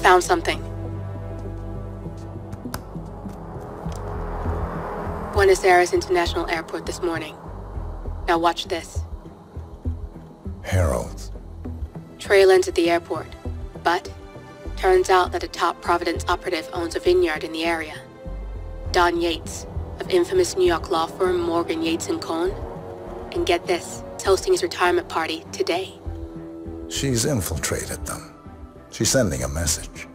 found something. Buenos Aires International Airport this morning. Now watch this. Heralds. Trail ends at the airport, but turns out that a top Providence operative owns a vineyard in the area. Don Yates, of infamous New York law firm Morgan, Yates & Cohn. And get this, it's hosting his retirement party today. She's infiltrated them. She's sending a message.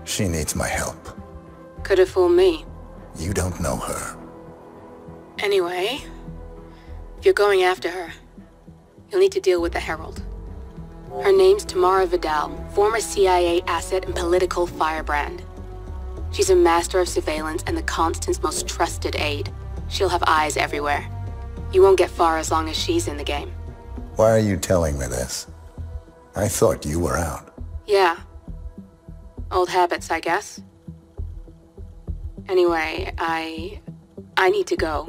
She needs my help. Could have fooled me. You don't know her. Anyway, if you're going after her, you'll need to deal with the Herald. Her name's Tamara Vidal, former CIA asset and political firebrand. She's a master of surveillance and the Constant's most trusted aide. She'll have eyes everywhere. You won't get far as long as she's in the game. Why are you telling me this? I thought you were out. Yeah. Old habits, I guess. Anyway, I need to go.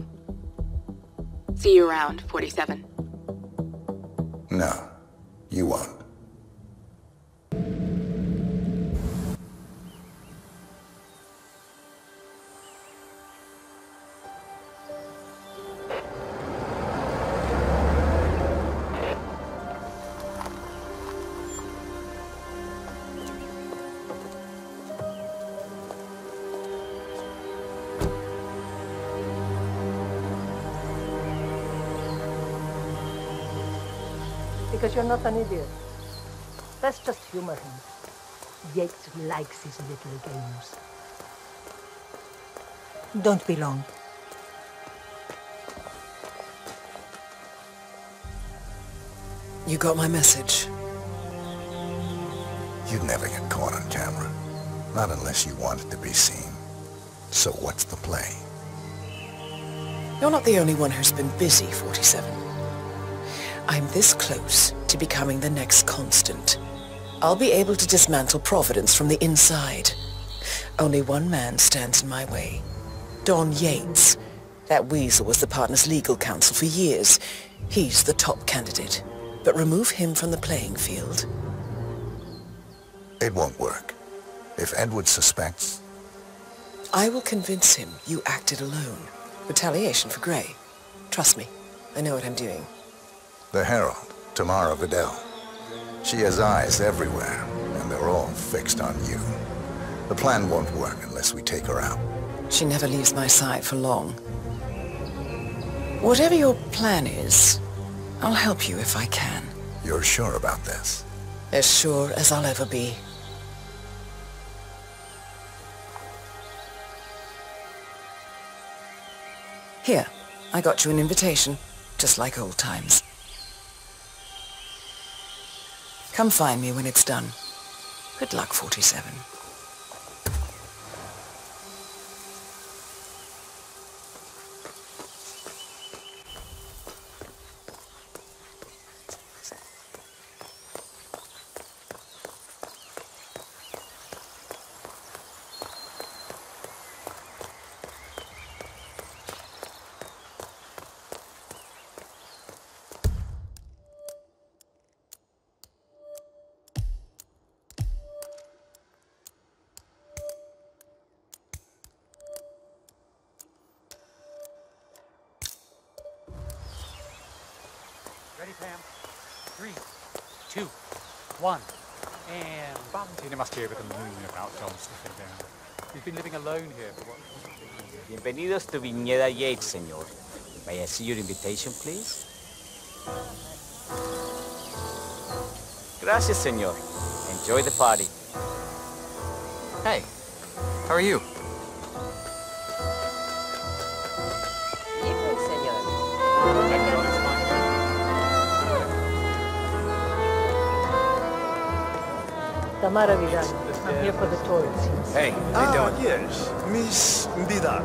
See you around, 47. No, you won't. Because you're not an idiot. Let's just humor him. Yates likes his little games. Don't be long. You got my message. You'd never get caught on camera. Not unless you wanted to be seen. So what's the play? You're not the only one who's been busy, 47. I'm this close to becoming the next Constant. I'll be able to dismantle Providence from the inside. Only one man stands in my way. Don Yates. That weasel was the partner's legal counsel for years. He's the top candidate. But remove him from the playing field. It won't work. If Edward suspects... I will convince him you acted alone. Retaliation for Gray. Trust me, I know what I'm doing. The Herald, Tamara Vidal. She has eyes everywhere, and they're all fixed on you. The plan won't work unless we take her out. She never leaves my side for long. Whatever your plan is, I'll help you if I can. You're sure about this? As sure as I'll ever be. Here, I got you an invitation, just like old times. Come find me when it's done. Good luck, 47. Ready, Pam? 3, 2, 1, and... Valentina must hear with a moon about John slipping down. He's been living alone here for what? Bienvenidos to Viñeda Yates, señor. May I see your invitation, please? Gracias, señor. Enjoy the party. Hey, how are you? Evening, senor. Tamara Vidal. I'm here for the tour, it seems. Hey, how you doing? Yes, Miss Vidal.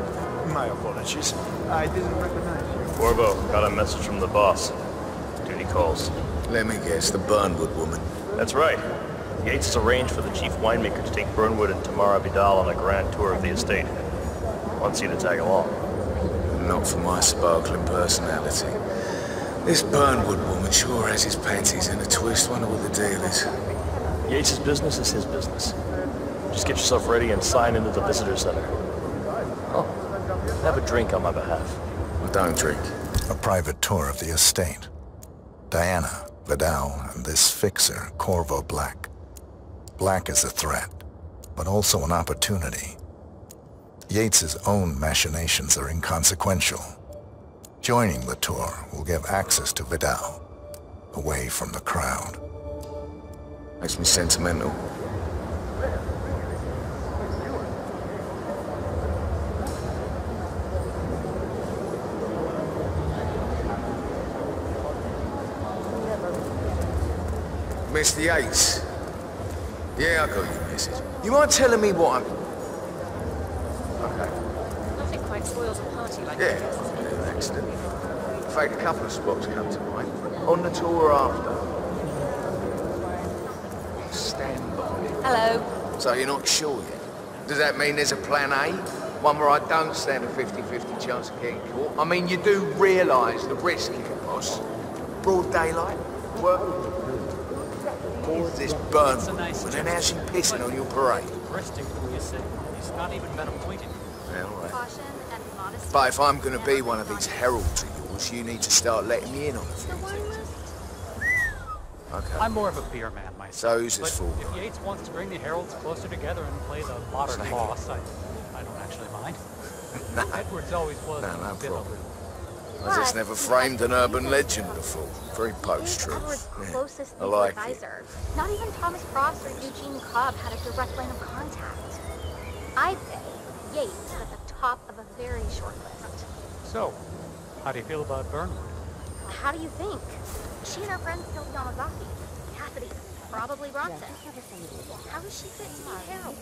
My apologies. I didn't recognize you. Corvo, got a message from the boss. Duty calls. Let me guess, the Burnwood woman. That's right. Yates has arranged for the chief winemaker to take Burnwood and Tamara Vidal on a grand tour of the estate. Wants you to tag along. Not for my sparkling personality. This Burnwood woman sure has his panties in a twist. Wonder what the deal is. Yates' business is his business. Just get yourself ready and sign into the visitor center. Oh, have a drink on my behalf. I don't drink. A private tour of the estate. Diana, Vidal, and this fixer, Corvo Black. Black is a threat, but also an opportunity. Yates's own machinations are inconsequential. Joining the tour will give access to Vidal, away from the crowd. Makes me sentimental. Mr. Yates. Yeah, I got your message. You mind telling me what I'm... Okay. Nothing quite spoils a party like Yeah, this. a bit of an accident. In fact, a couple of spots come to mind. On the tour after. Stand by. Hello. So you're not sure yet? Does that mean there's a plan A? One where I don't stand a 50-50 chance of getting caught? I mean, you do realise the risk here, boss. Broad daylight, work. This burn, but then how's she pissing on your parade? He's not even been appointed. Yeah, all right. Caution and modesty. But if I'm going to be one of these heralds of yours, you need to start letting me in on a The few wine things. list? Okay. I'm more of a beer man myself. So who's this but for? if Yates wants to bring the heralds closer together and play the modern boss, I don't actually mind. Edwards always was No a bit problem. of I just never framed an urban legend before. Very post-truth. Edward's Yeah. closest I legal like it. advisor. Not even Thomas Cross or Eugene Cobb had a direct line of contact. I'd say Yates is at the top of a very short list. So, how do you feel about Burnwood? How do you think? She and her friends killed Yamazaki, Cassidy, probably Bronson. How does she fit to be Harold?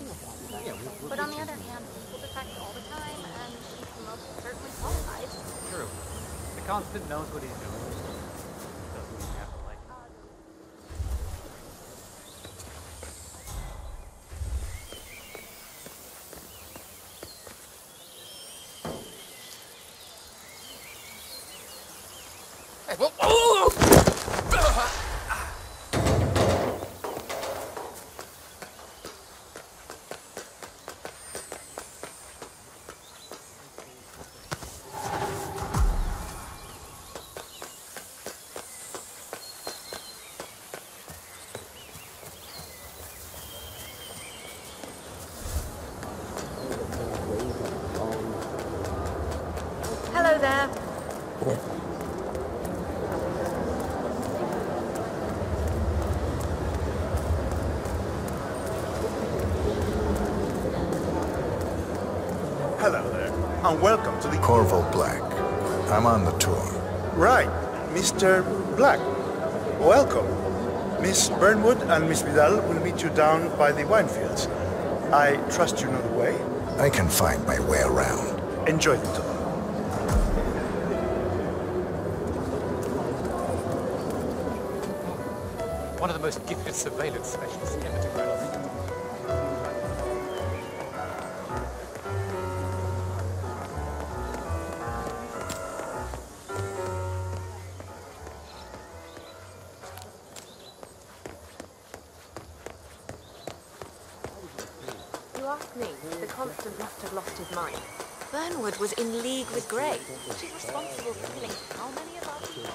But on the other hand, people defect all the time, and she's most certainly qualified. True. The Constant knows what he's doing. Doesn't even have to like it. Hey, well, oh! Hello there. Hello there, and welcome to the... Corvo Black. I'm on the tour. Right, Mr. Black. Welcome. Miss Burnwood and Miss Vidal will meet you down by the wine fields. I trust you know the way. I can find my way around. Enjoy the tour. One of the most gifted surveillance specialists ever to grow up. You asked me. The Constant must have lost his mind. Burnwood was in league with Grey. She's responsible for killing how many of our people?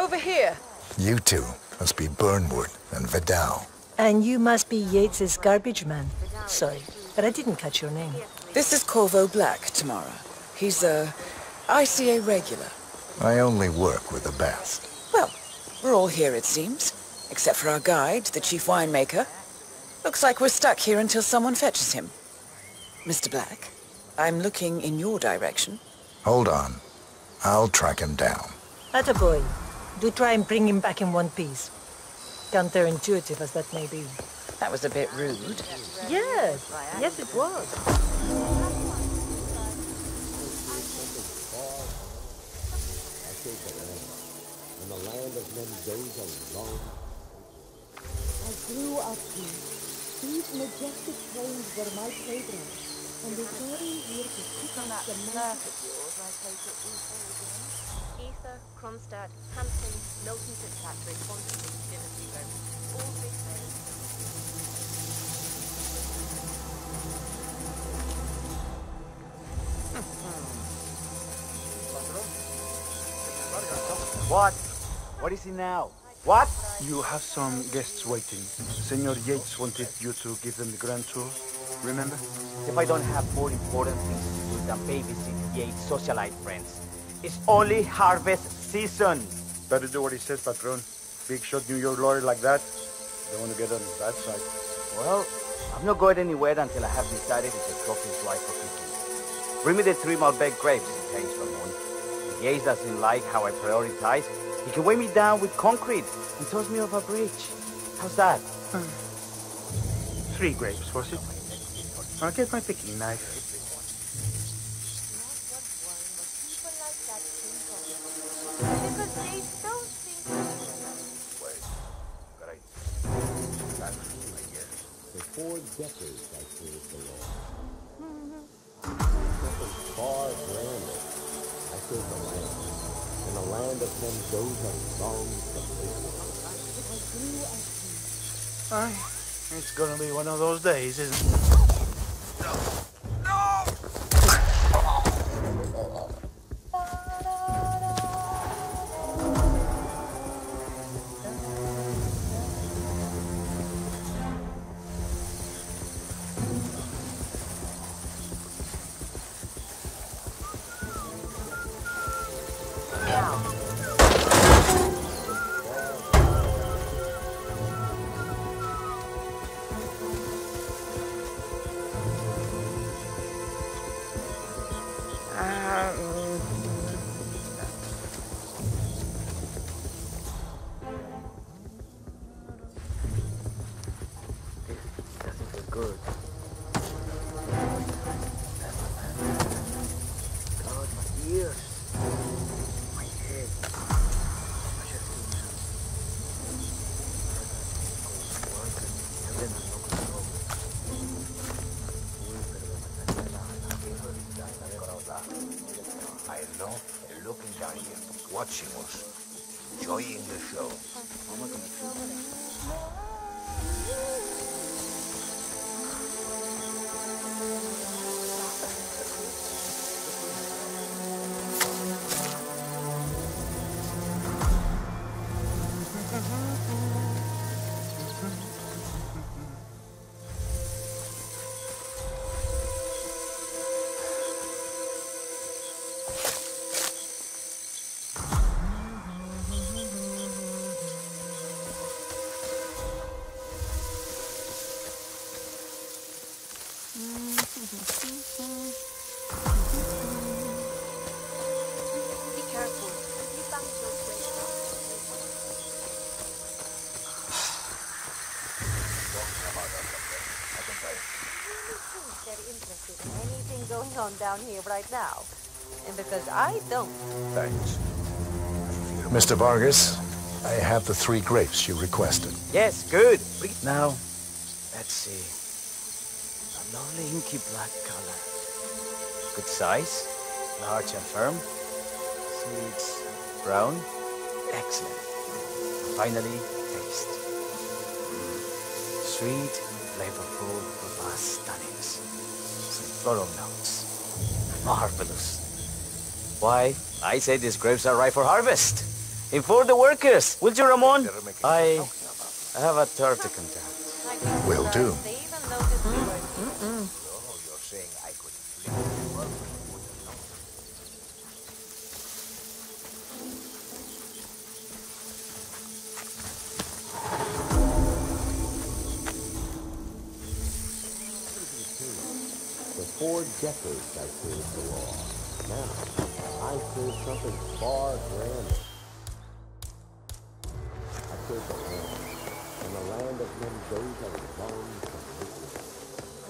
Over here. You two must be Burnwood and Vidal. And you must be Yates's garbage man. Sorry, but I didn't catch your name. This is Corvo Black, Tamara. He's a ICA regular. I only work with the best. Well, we're all here, it seems. Except for our guide, the chief winemaker. Looks like we're stuck here until someone fetches him. Mr. Black, I'm looking in your direction. Hold on. I'll track him down. Attaboy. Do try and bring him back in one piece. Counterintuitive as that may be. That was a bit rude. Yes, yes it was. I grew up here. These majestic plains were my playground, and they came here to pick up the magic. Of yours, I take it, Luther, Kronstadt, Hampton, Milton Fitzpatrick, Pontypridd, Dynasty Rome. All big players. What? What is it now? What? You have some guests waiting. Senor Yates wanted you to give them the grand tour. Remember? If I don't have more important things to do than babysit Yates' socialite friends. It's only harvest season. Better do what he says, Patron. Big shot New York lawyer like that. Don't want to get on his bad side. Well, I'm not going anywhere until I have decided if the trophy is right for picking. Bring me the 3 Malbec grapes in case, Ramon. If Yates doesn't like how I prioritize, he can weigh me down with concrete and toss me off a bridge. How's that? 3 grapes, was it? I'll get my picking knife. Because they don't think... For 4 decades I served the law. Something far grander. I served the land. In a land of men those have songs from Aye, it's gonna be one of those days, isn't it? Good. God, my ears. My head. I know they're looking down here, watching us, enjoying the show. Be careful. You bang those grapes. Very interested in anything going on down here right now. And because I don't. Thanks. Mr. Vargas, I have the 3 grapes you requested. Yes, good. Now, let's see. A lovely inky black color. Good size, large and firm. Seeds brown. Excellent. Finally, taste. Sweet, flavorful, robust tannins. Some floral notes. Marvelous. Why, I say these grapes are ripe for harvest. Inform the workers, will you, Ramon? I have a turf to contact. Will do. They even noticed we were You're saying I could flick the world. For 4 decades I served the law. Now, I serve something far grander. I serve the land. In a land of men those have songs from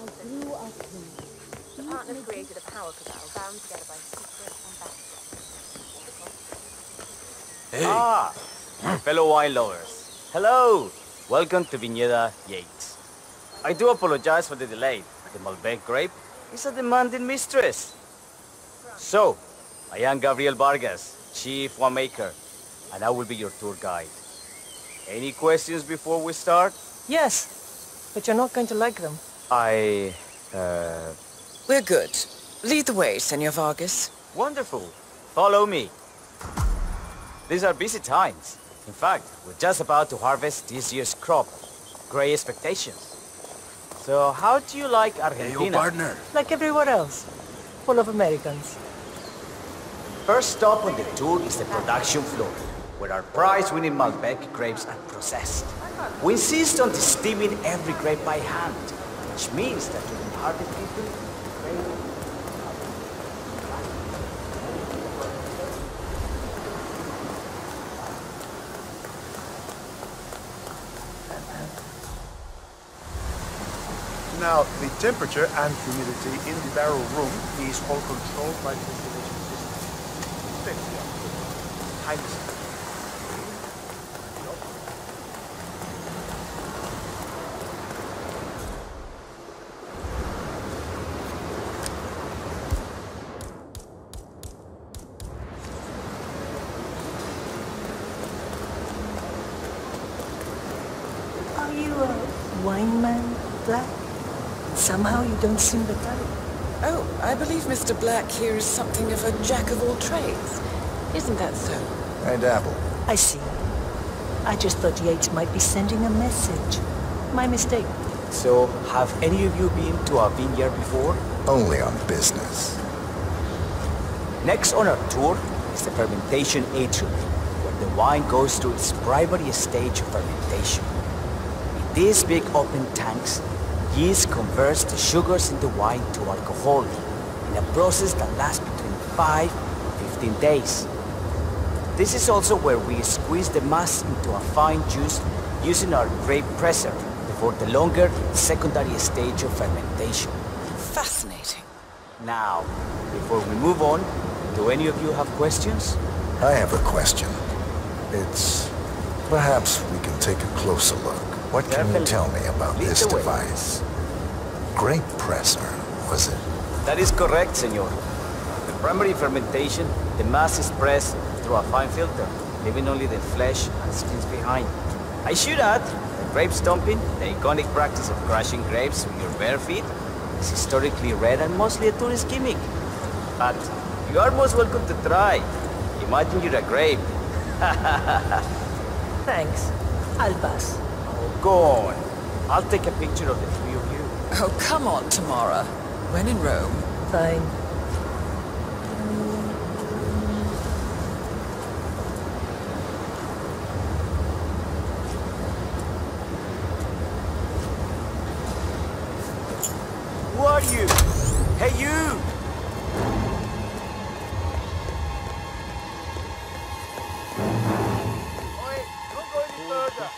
I grew up here. The partners created a power cabal bound together by secret and background. Hey. Ah, fellow wine lovers. Hello. Welcome to Viñeda Yates. I do apologize for the delay. The Malbec grape is a demanding mistress. So, I am Gabriel Vargas, Chief Winemaker, and I will be your tour guide. Any questions before we start? Yes, but you're not going to like them. We're good. Lead the way, Senor Vargas. Wonderful. Follow me. These are busy times. In fact, we're just about to harvest this year's crop. Great expectations. So, how do you like Argentina? Hey, partner. Like everywhere else. Full of Americans. First stop on the tour is the production floor, where our prize-winning Malbec grapes are processed. We insist on steaming every grape by hand, which means that during harvest season, Now, the temperature and humidity in the barrel room is all controlled by the ventilation system. Safety of highly sensitive. Are you a wine man, Black? Somehow you don't seem the type. Oh, I believe Mr. Black here is something of a jack-of-all-trades. Isn't that so? I dabble. I see. I just thought Yates might be sending a message. My mistake. So, have any of you been to a vineyard before? Only on business. Next on our tour is the fermentation atrium, where the wine goes through its primary stage of fermentation. In these big open tanks, yeast converts the sugars in the wine to alcohol in a process that lasts between 5 and 15 days. This is also where we squeeze the mass into a fine juice using our grape presser before the longer secondary stage of fermentation. Fascinating. Now, before we move on, do any of you have questions? I have a question. It's... perhaps we can take a closer look. What can you tell me about this device? Grape presser, was it? That is correct, senor. The primary fermentation, the mass is pressed through a fine filter, leaving only the flesh and skins behind. I should add that grape stomping, the iconic practice of crushing grapes with your bare feet, is historically rare and mostly a tourist gimmick. But you are most welcome to try. Imagine you're a grape. Thanks. I'll pass. Oh, go on. I'll take a picture of the three of you. Oh, come on, Tamara. When in Rome. Fine. Who are you? Hey, you! Oi, don't go any further.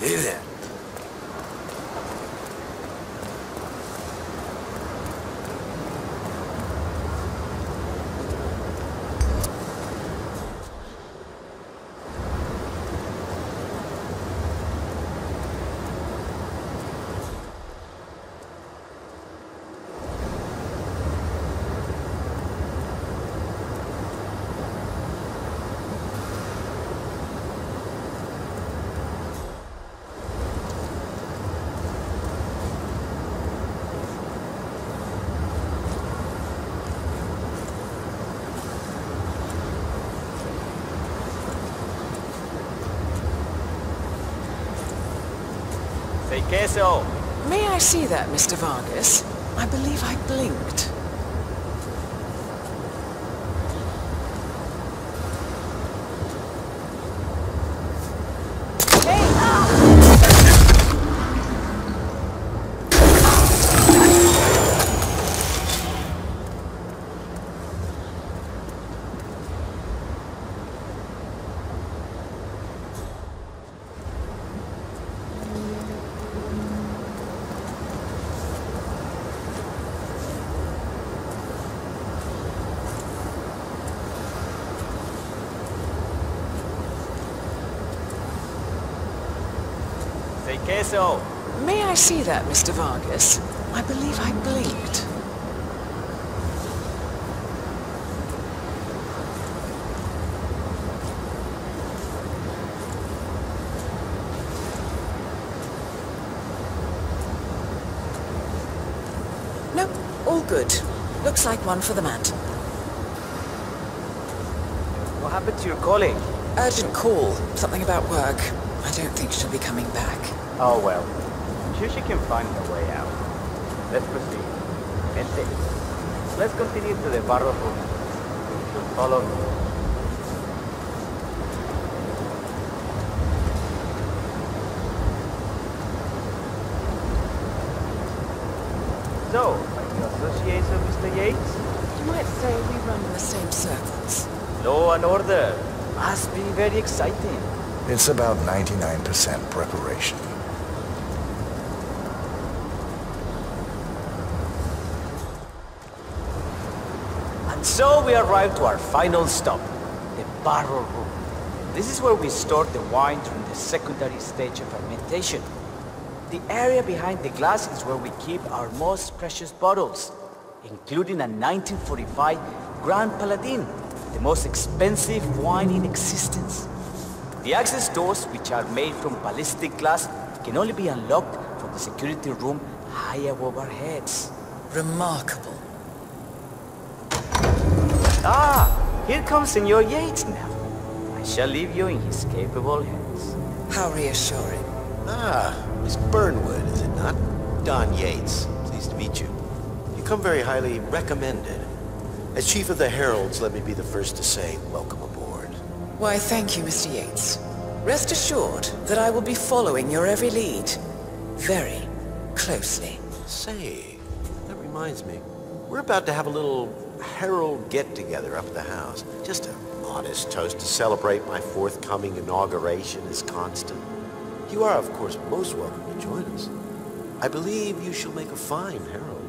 Hey there. Say queso. May I see that, Mr. Vargas? I believe I blinked. Say queso. May I see that, Mr. Vargas? I believe I blinked. Nope, all good. Looks like one for the mantle. What happened to your colleague? Urgent call. Something about work. I don't think she'll be coming back. Oh well. I'm sure she can find her way out. Let's proceed. Gente, let's continue to the barro room. Just follow me. So, are you associates of Mr. Yates? You might say we run in the same circles. Law and order. Must be very exciting. It's about 99% preparation. And so we arrive to our final stop, the barrel room. This is where we store the wine during the secondary stage of fermentation. The area behind the glass is where we keep our most precious bottles, including a 1945 Grand Paladin, the most expensive wine in existence. The access doors, which are made from ballistic glass, can only be unlocked from the security room high above our heads. Remarkable. Ah, here comes Senor Yates now. I shall leave you in his capable hands. How reassuring. Ah, Miss Burnwood, is it not? Don Yates. Pleased to meet you. You come very highly recommended. As Chief of the Heralds, let me be the first to say welcome aboard. Why, thank you, Mr. Yates. Rest assured that I will be following your every lead. Very closely. Say, that reminds me. We're about to have a little Herald get-together up at the house. Just a modest toast to celebrate my forthcoming inauguration as Constant. You are, of course, most welcome to join us. I believe you shall make a fine Herald,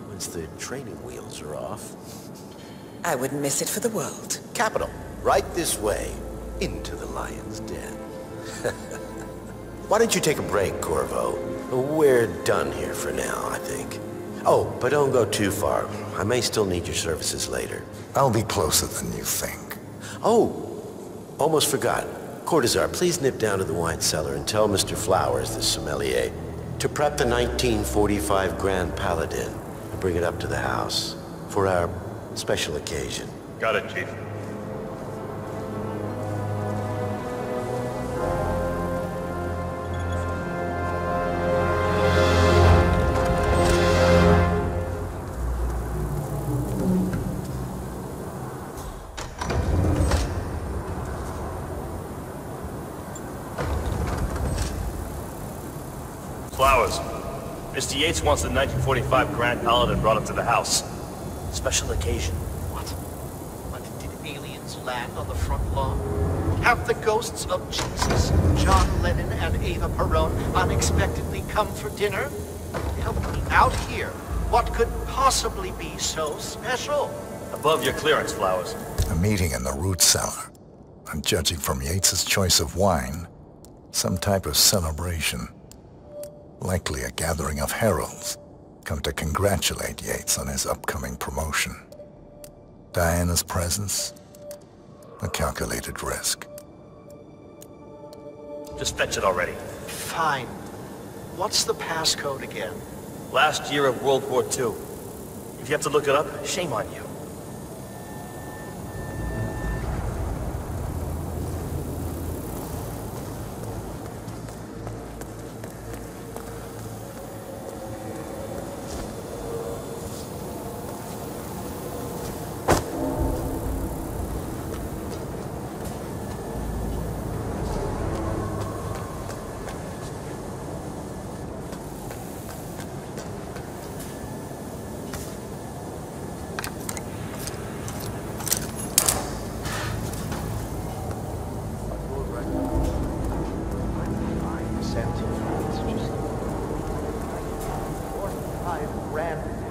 once the training wheels are off. I wouldn't miss it for the world. Capital. Right this way, into the lion's den. Why don't you take a break, Corvo? We're done here for now, I think. Oh, but don't go too far. I may still need your services later. I'll be closer than you think. Oh, almost forgot. Cortazar, please nip down to the wine cellar and tell Mr. Flowers, the sommelier, to prep the 1945 Grand Paladin and bring it up to the house for our special occasion. Got it, Chief. Flowers. Mr. Yates wants the 1945 Grand Paladin brought up to the house. Special occasion. What? Did aliens land on the front lawn? Have the ghosts of Jesus, John Lennon, and Eva Perón unexpectedly come for dinner? Help me out here. What could possibly be so special? Above your clearance, Flowers. A meeting in the root cellar. And judging from Yates's choice of wine, some type of celebration. Likely a gathering of heralds, come to congratulate Yates on his upcoming promotion. Diana's presence, a calculated risk. Just fetch it already. Fine. What's the passcode again? Last year of World War II. If you have to look it up, shame on you.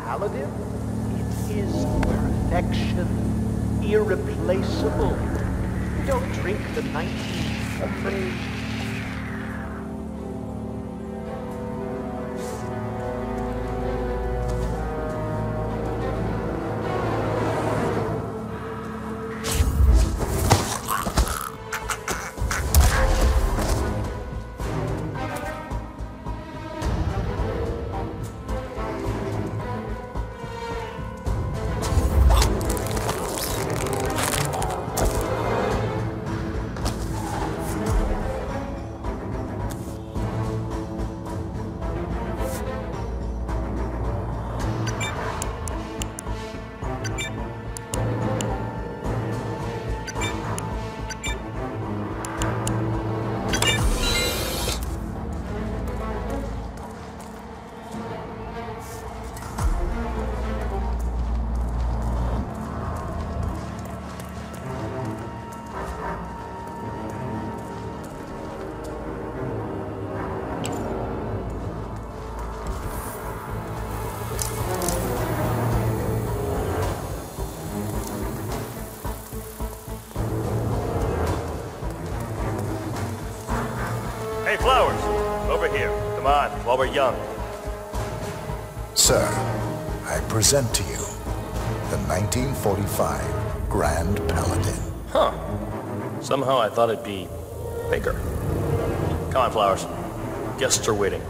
Paladin? It is perfection. Irreplaceable. You don't drink the 19... Come on, while we're young. Sir, I present to you the 1945 Grand Paladin. Huh. Somehow I thought it'd be bigger. Come on, Flowers. Guests are waiting.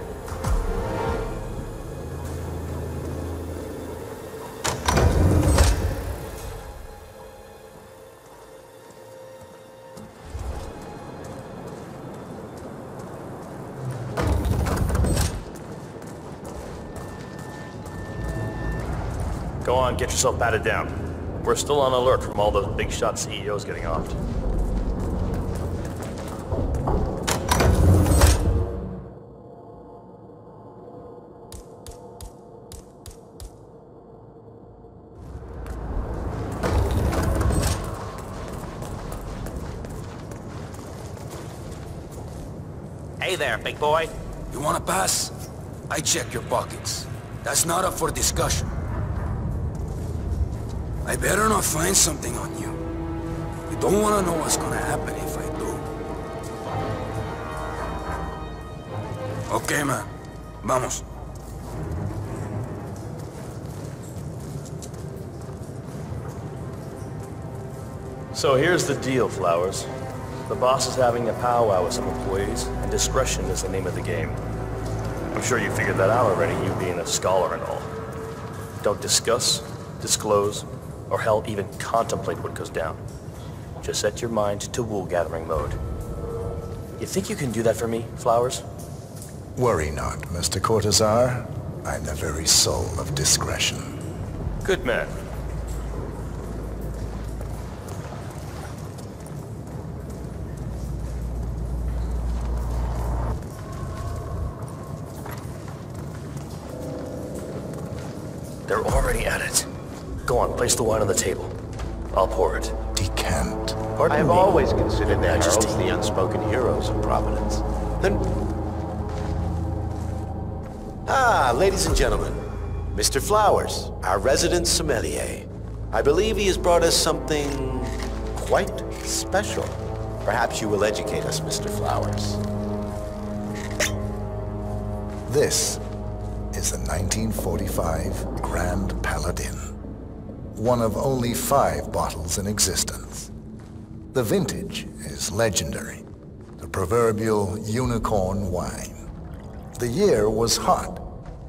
Go on, get yourself batted down. We're still on alert from all those big shot CEOs getting offed. Hey there, big boy. You wanna pass? I check your pockets. That's not up for discussion. I better not find something on you. You don't wanna know what's gonna happen if I do. Okay, man. Vamos. So here's the deal, Flowers. The boss is having a powwow with some employees, and discretion is the name of the game. I'm sure you figured that out already, you being a scholar and all. Don't discuss, disclose, or hell, even contemplate what goes down. Just set your mind to wool-gathering mode. You think you can do that for me, Flowers? Worry not, Mr. Cortazar. I'm the very soul of discretion. Good man. They're already at it. Go on, place the wine on the table. I'll pour it. Decant. Pardon I have me, always considered the Majesty. heralds the unspoken heroes of Providence. Then... Ah, ladies and gentlemen, Mr. Flowers, our resident sommelier. I believe he has brought us something quite special. Perhaps you will educate us, Mr. Flowers. This is the 1945 Grand Paladin. One of only 5 bottles in existence. The vintage is legendary, the proverbial unicorn wine. The year was hot,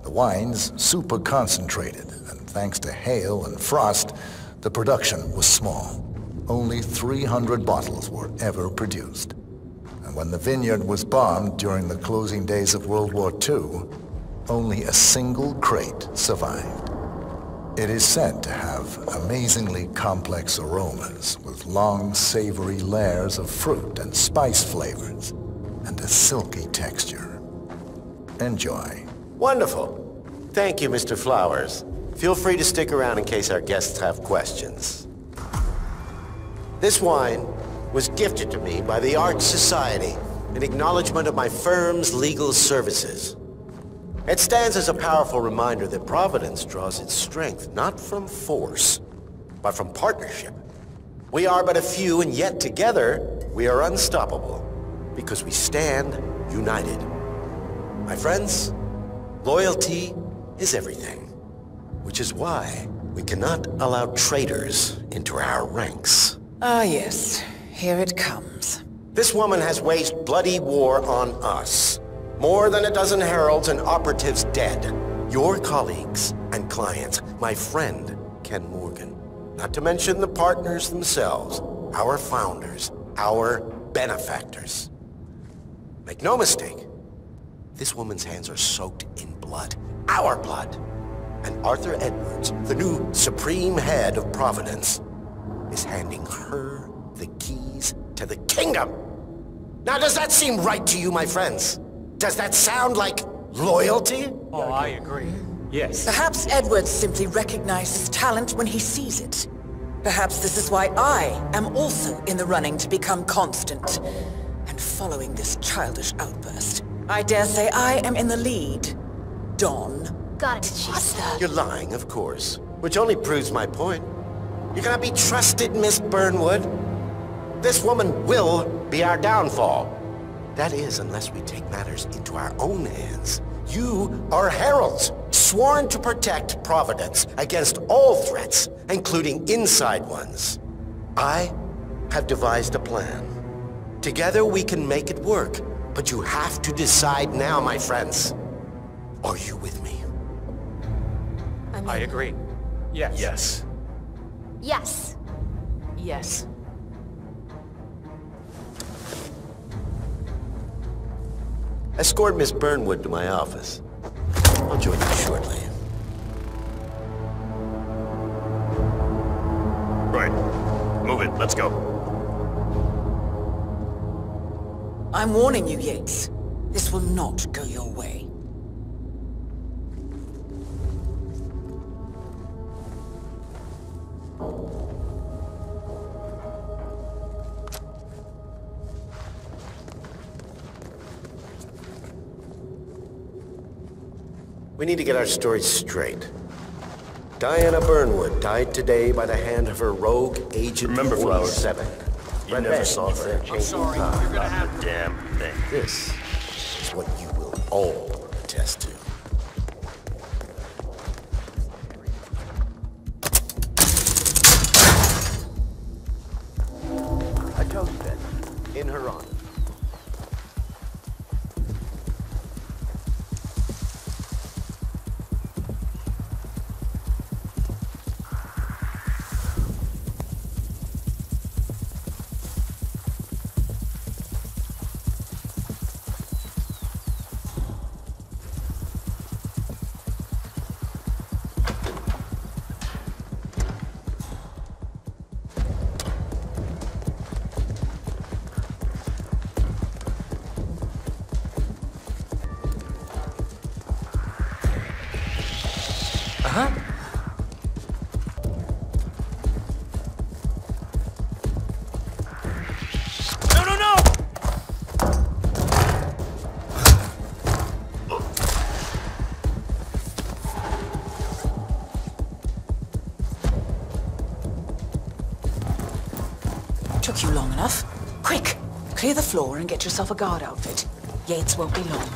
the wine's super concentrated, and thanks to hail and frost, the production was small. Only 300 bottles were ever produced. And when the vineyard was bombed during the closing days of World War II, only a single crate survived. It is said to have amazingly complex aromas with long, savory layers of fruit and spice flavors, and a silky texture. Enjoy. Wonderful. Thank you, Mr. Flowers. Feel free to stick around in case our guests have questions. This wine was gifted to me by the Art Society in acknowledgement of my firm's legal services. It stands as a powerful reminder that Providence draws its strength not from force, but from partnership. We are but a few, and yet together we are unstoppable, because we stand united. My friends, loyalty is everything, which is why we cannot allow traitors into our ranks. Ah, yes. Here it comes. This woman has waged bloody war on us. More than a dozen heralds and operatives dead. Your colleagues and clients, my friend, Ken Morgan. Not to mention the partners themselves, our founders, our benefactors. Make no mistake, this woman's hands are soaked in blood. Our blood. And Arthur Edwards, the new supreme head of Providence, is handing her the keys to the kingdom. Now, does that seem right to you, my friends? Does that sound like loyalty? Oh, I agree. Yes. Perhaps Edwards simply recognizes talent when he sees it. Perhaps this is why I am also in the running to become constant. And following this childish outburst, I dare say I am in the lead. Don. Got it, Chester. You're lying, of course, which only proves my point. You cannot be trusted, Miss Burnwood. This woman will be our downfall. That is, unless we take matters into our own hands. You are heralds, sworn to protect Providence against all threats, including inside ones. I have devised a plan. Together we can make it work, but you have to decide now, my friends. Are you with me? I agree. Yes. Yes. Yes. Yes. Escort Miss Burnwood to my office. I'll join you shortly. Right. Move it. Let's go. I'm warning you, Yates. This will not go your way. We need to get our story straight. Diana Burnwood died today by the hand of her rogue agent. Remember, Flowers, 47. you never saw a thing. I'm sorry, you're gonna have a damn thing. This is what you will all attest to. A toast then, in her honor. Uh-huh. No, no, no! Took you long enough. Quick! Clear the floor and get yourself a guard outfit. Yates won't be long.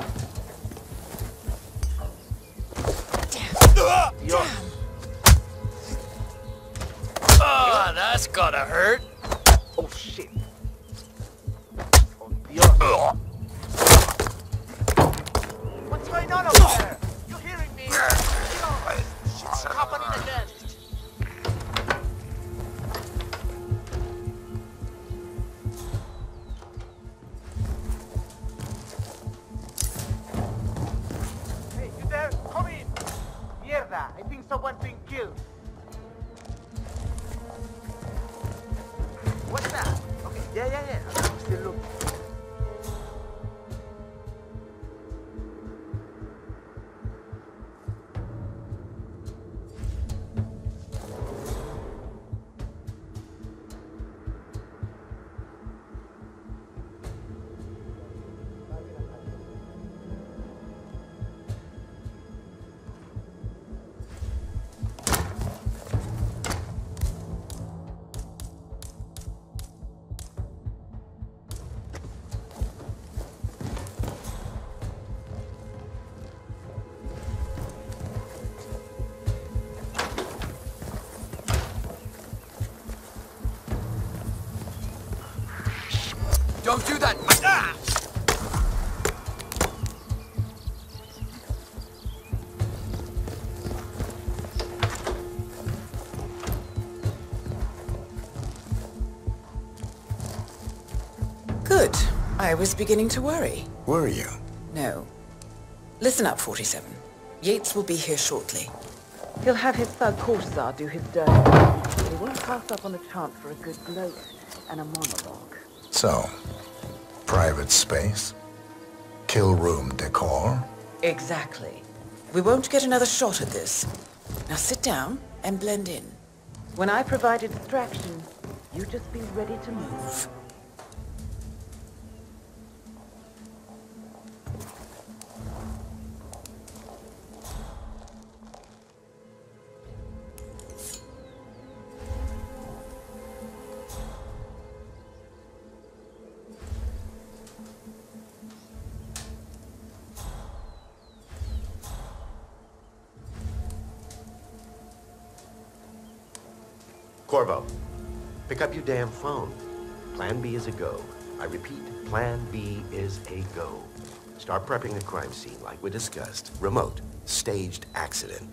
Ah, that's gotta hurt. Oh, shit. What's going on over there? You hearing me? Shit's happening again. Hey, you there? Come in. Mierda, I think someone's been killed. What's that? Okay, yeah. I'm still looking. Don't do that! Ah! Good. I was beginning to worry. Were you? No. Listen up, 47. Yates will be here shortly. He'll have his thug Corsar do his dirty. He won't pass up on a chance for a good gloat and a monologue. So, private space? Kill room decor? Exactly. We won't get another shot at this. Now sit down and blend in. When I provide a distraction, you just be ready to move. Corvo, pick up your damn phone. Plan B is a go. I repeat, Plan B is a go. Start prepping the crime scene like we discussed. Remote, staged accident.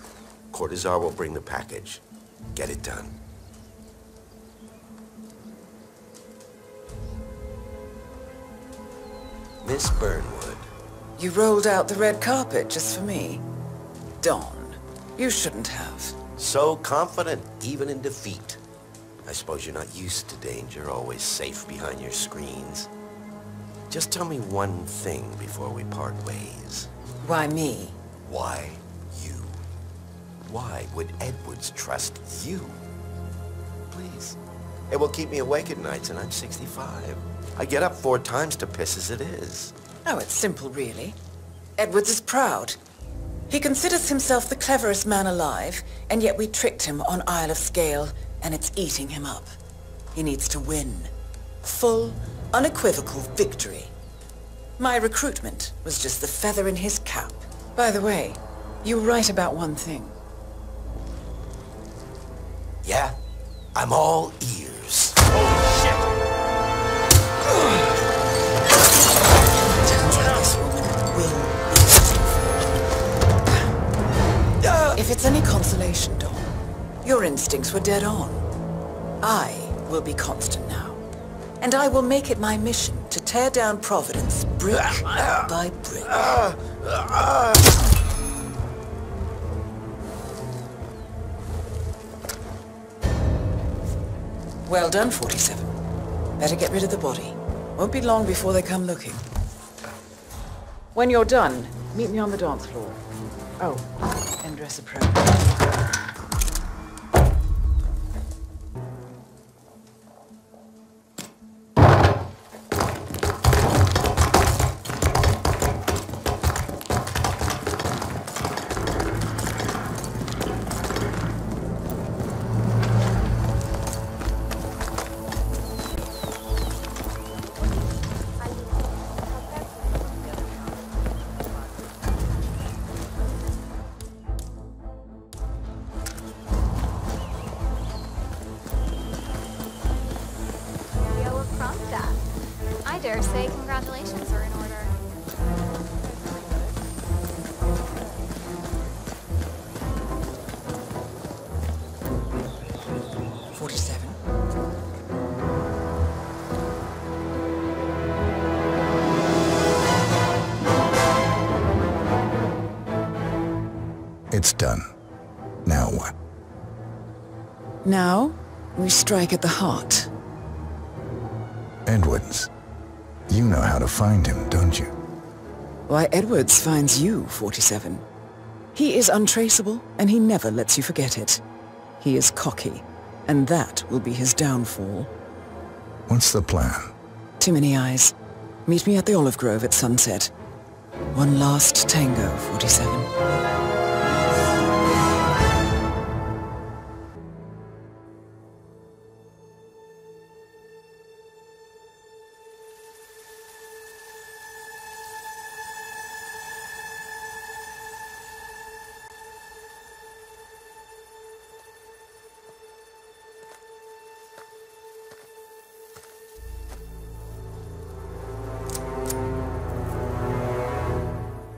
Cortazar will bring the package. Get it done. Miss Burnwood. You rolled out the red carpet just for me. Dawn, you shouldn't have. So confident, even in defeat. I suppose you're not used to danger, always safe behind your screens. Just tell me one thing before we part ways. Why me? Why you? Why would Edwards trust you? Please. It will keep me awake at nights, and I'm 65. I get up 4 times to piss as it is. Oh, it's simple, really. Edwards is proud. He considers himself the cleverest man alive, and yet we tricked him on Isle of Scale, and it's eating him up. He needs to win. Full, unequivocal victory. My recruitment was just the feather in his cap. By the way, you were right about one thing. Yeah? I'm all ears. If it's any consolation, Dawn, your instincts were dead on. I will be constant now, and I will make it my mission to tear down Providence brick by brick. Well done, 47. Better get rid of the body. Won't be long before they come looking. When you're done, meet me on the dance floor. Oh, and dress appropriately. I dare say congratulations are in order. It's done. Now what? Now, we strike at the heart. Edwards. You know how to find him, don't you? Why, Edwards finds you, 47. He is untraceable, and he never lets you forget it. He is cocky, and that will be his downfall. What's the plan? Too many eyes. Meet me at the Olive Grove at sunset. One last tango, 47.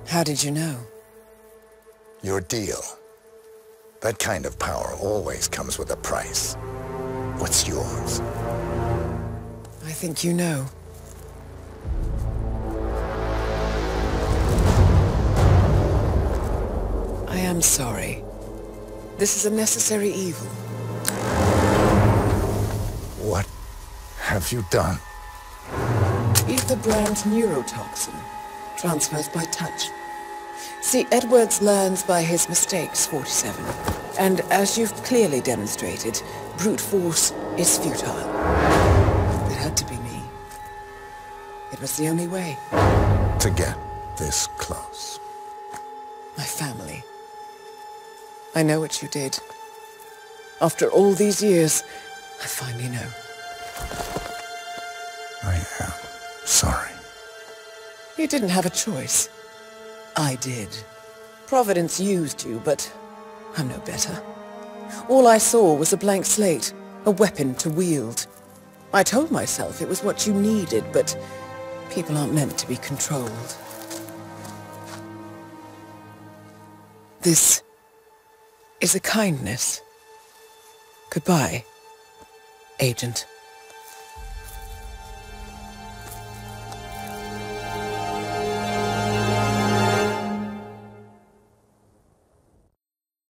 How did you know? Your deal. That kind of power always comes with a price. What's yours? I think you know. I am sorry. This is a necessary evil. What have you done? Ether brand neurotoxin. Transfers by touch. See, Edwards learns by his mistakes, 47. And as you've clearly demonstrated, brute force is futile. It had to be me. It was the only way. To get this close. My family. I know what you did. After all these years, I finally know. I am sorry. You didn't have a choice. I did. Providence used you, but I'm no better. All I saw was a blank slate, a weapon to wield. I told myself it was what you needed, but people aren't meant to be controlled. This is a kindness. Goodbye, Agent.